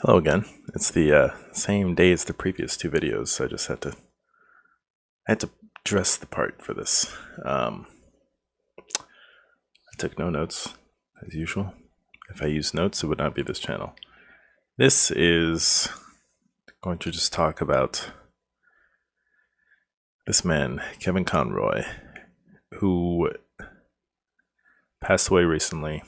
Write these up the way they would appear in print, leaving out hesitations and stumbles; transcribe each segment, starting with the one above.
Hello again. It's the same day as the previous two videos, so I had to dress the part for this. I took no notes as usual. If I used notes, it would not be this channel. This is going to just talk about this man, Kevin Conroy, who passed away recently.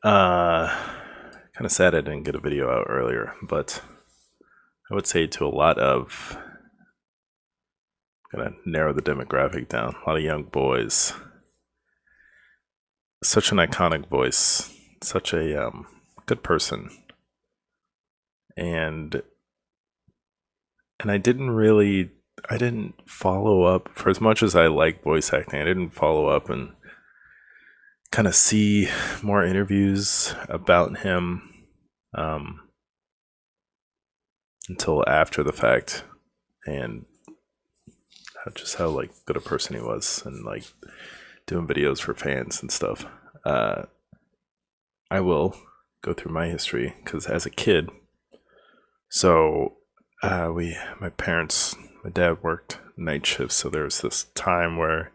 Kind of sad I didn't get a video out earlier, but I would say to a lot of, gonna narrow the demographic down, a lot of young boys. Such an iconic voice, such a good person, and I didn't follow up for as much as I like voice acting. I didn't follow up and kind of see more interviews about him until after the fact, and just how like good a person he was, and like doing videos for fans and stuff. I will go through my history because as a kid, so my parents, my dad worked night shifts, so there was this time where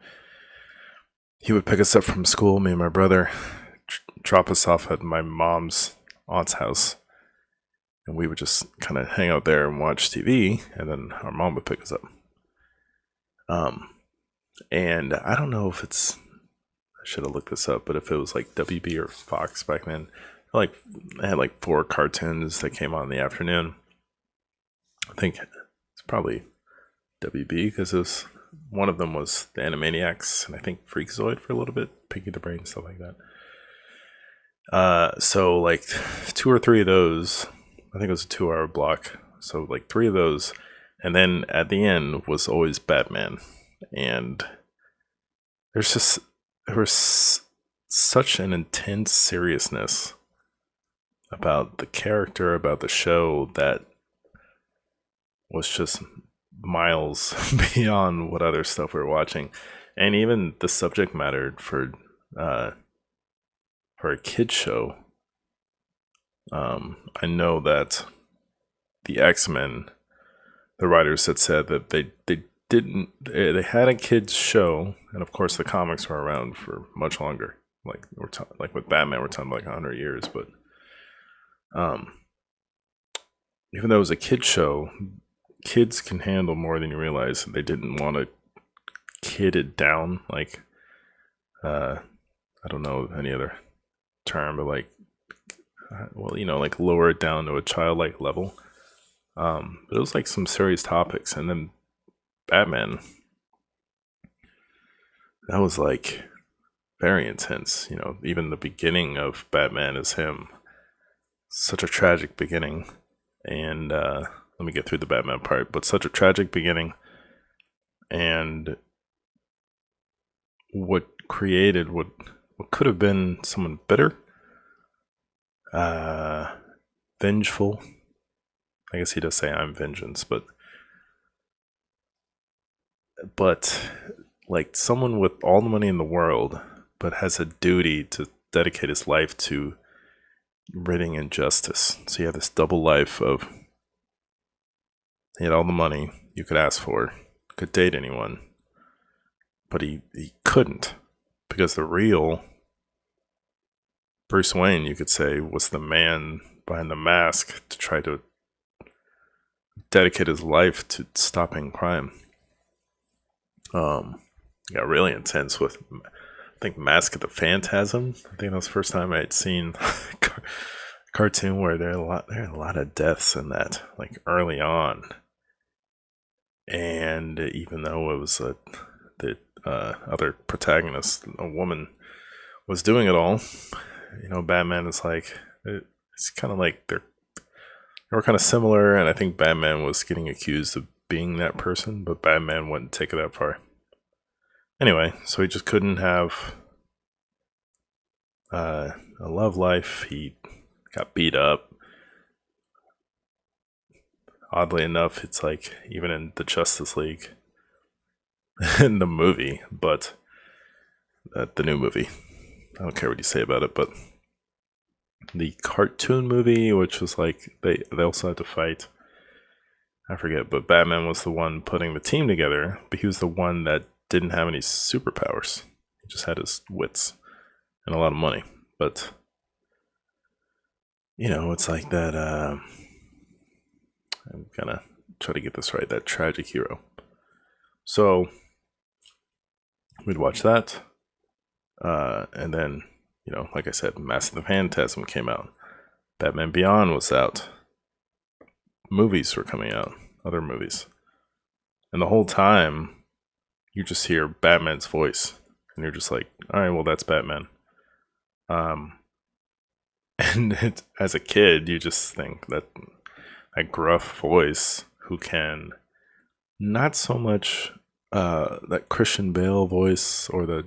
he would pick us up from school, me and my brother, drop us off at my mom's aunt's house, and we would just kind of hang out there and watch TV, and then our mom would pick us up. And I don't know if I should have looked this up, but if it was like WB or Fox back then, like I had like 4 cartoons that came on in the afternoon. I think it's probably WB because one of them was the Animaniacs, and I think Freakazoid for a little bit, Pinky the Brain, stuff like that. So like 2 or 3 of those, I think it was a 2-hour block. So like 3 of those, and then at the end was always Batman, and there was such an intense seriousness about the character, about the show, that was just miles beyond what other stuff we were watching. And even the subject matter for a kid show, I know that the X-Men, the writers had said that they had a kids show, and of course the comics were around for much longer. Like like with Batman, we're talking like 100 years, but even though it was a kid show, kids can handle more than you realize. They didn't want to kid it down, like I don't know any other term, but like like lower it down to a childlike level. But it was like some serious topics, and then Batman, that was like very intense. Even the beginning of Batman is him. Such a tragic beginning, and let me get through the Batman part. But such a tragic beginning, and what created what could have been someone bitter, vengeful. I guess he does say I'm vengeance, but like someone with all the money in the world, but has a duty to dedicate his life to ridding injustice. So you have this double life of, he had all the money you could ask for, could date anyone, but he couldn't, because the real Bruce Wayne, you could say, was the man behind the mask to try to dedicate his life to stopping crime. Got really intense with, I think, Mask of the Phantasm. I think that was the first time I had seen a cartoon where there are a lot of deaths in that, like early on. And even though it was the other protagonist, a woman, was doing it all, Batman is like, it's kind of like they were kind of similar, and I think Batman was getting accused of being that person, but Batman wouldn't take it that far. Anyway, so he just couldn't have a love life. He got beat up. Oddly enough, it's like even in the Justice League, in the movie, but the new movie, I don't care what you say about it, but the cartoon movie, which was like they also had to fight. I forget, but Batman was the one putting the team together, but he was the one that didn't have any superpowers. He just had his wits and a lot of money. But it's like that. I'm gonna try to get this right. That tragic hero. So we'd watch that, and then like I said, Mask of the Phantasm came out. Batman Beyond was out. Movies were coming out, other movies, and the whole time you just hear Batman's voice, and you're just like, all right, well, that's Batman. And as a kid, you just think that gruff voice who can not so much that Christian Bale voice or the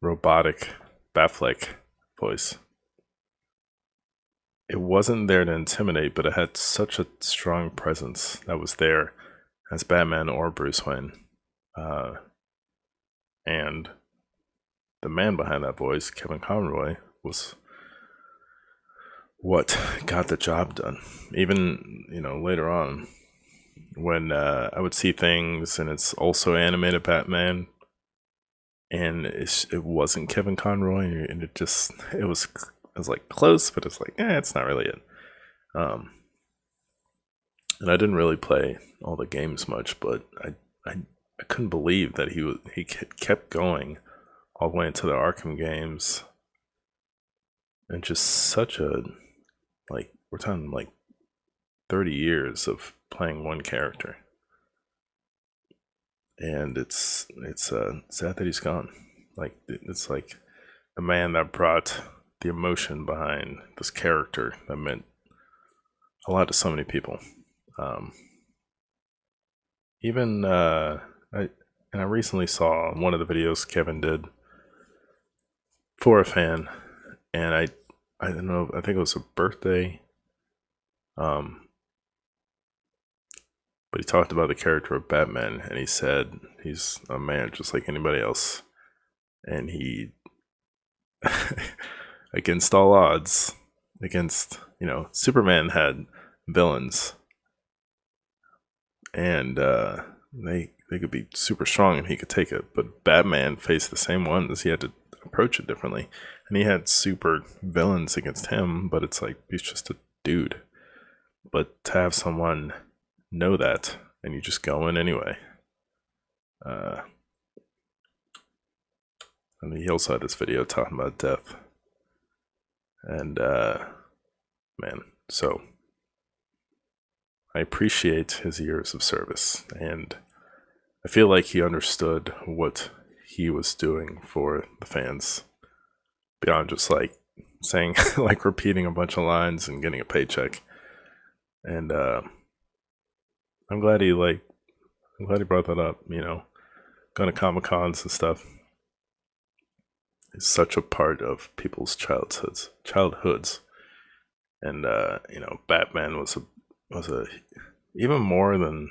robotic Batfleck voice. It wasn't there to intimidate, but it had such a strong presence that was there as Batman or Bruce Wayne. And the man behind that voice, Kevin Conroy, was what got the job done. Even, later on, when I would see things and it's also animated Batman, and it wasn't Kevin Conroy, and it was like close, but it's like, it's not really it. And I didn't really play all the games much, but I couldn't believe that he kept going all the way into the Arkham games, and just such a, like, we're talking like 30 years of playing one character, and it's sad that he's gone. Like, it's like the man that brought the emotion behind this character that meant a lot to so many people. I recently saw one of the videos Kevin did for a fan, and I don't know, I think it was a birthday, but he talked about the character of Batman, and he said he's a man just like anybody else, and he against all odds, Superman had villains, and they could be super strong and he could take it, but Batman faced the same ones. He had to approach it differently, and he had super villains against him, but it's like he's just a dude. But to have someone know that, and you just go in anyway. And he also had this video talking about death, and man, so I appreciate his years of service, and I feel like he understood what he was doing for the fans beyond just like saying like repeating a bunch of lines and getting a paycheck. And I'm glad he brought that up, going to Comic-Cons and stuff. It's such a part of people's childhoods. And Batman was a even more than,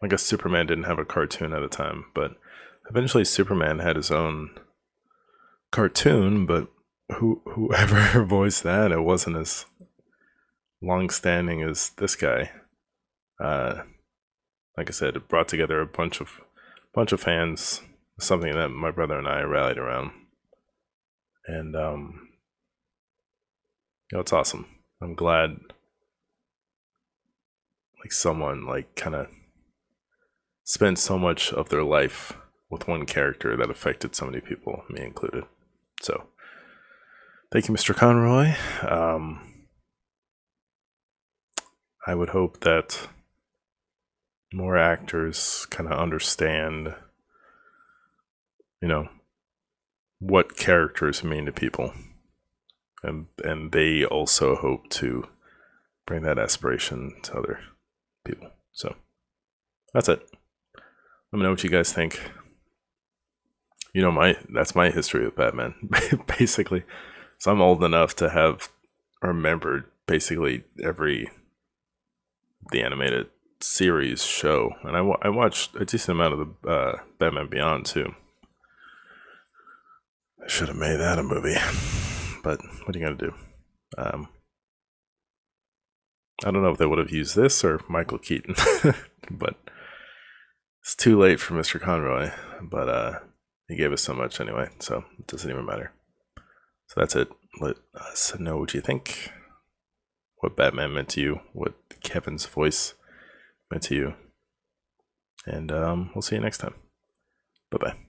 I guess Superman didn't have a cartoon at the time, but eventually Superman had his own cartoon, but whoever voiced that, it wasn't as long-standing as this guy. Like I said, it brought together a bunch of fans, something that my brother and I rallied around, and it's awesome. I'm glad like someone like kind of spent so much of their life with one character that affected so many people, me included. So thank you, Mr. Conroy. I would hope that more actors kind of understand, what characters mean to people, and they also hope to bring that aspiration to other people. So that's it. Let me know what you guys think. That's my history with Batman, basically. So I'm old enough to have remembered basically the animated series show, and I watched a decent amount of the Batman Beyond too. I should have made that a movie, but what are you gonna do? I don't know if they would have used this or Michael Keaton, but it's too late for Mr. Conroy. But he gave us so much anyway, so it doesn't even matter. So that's it. Let us know what you think, what Batman meant to you, what Kevin's voice meant to you, and we'll see you next time. Bye bye.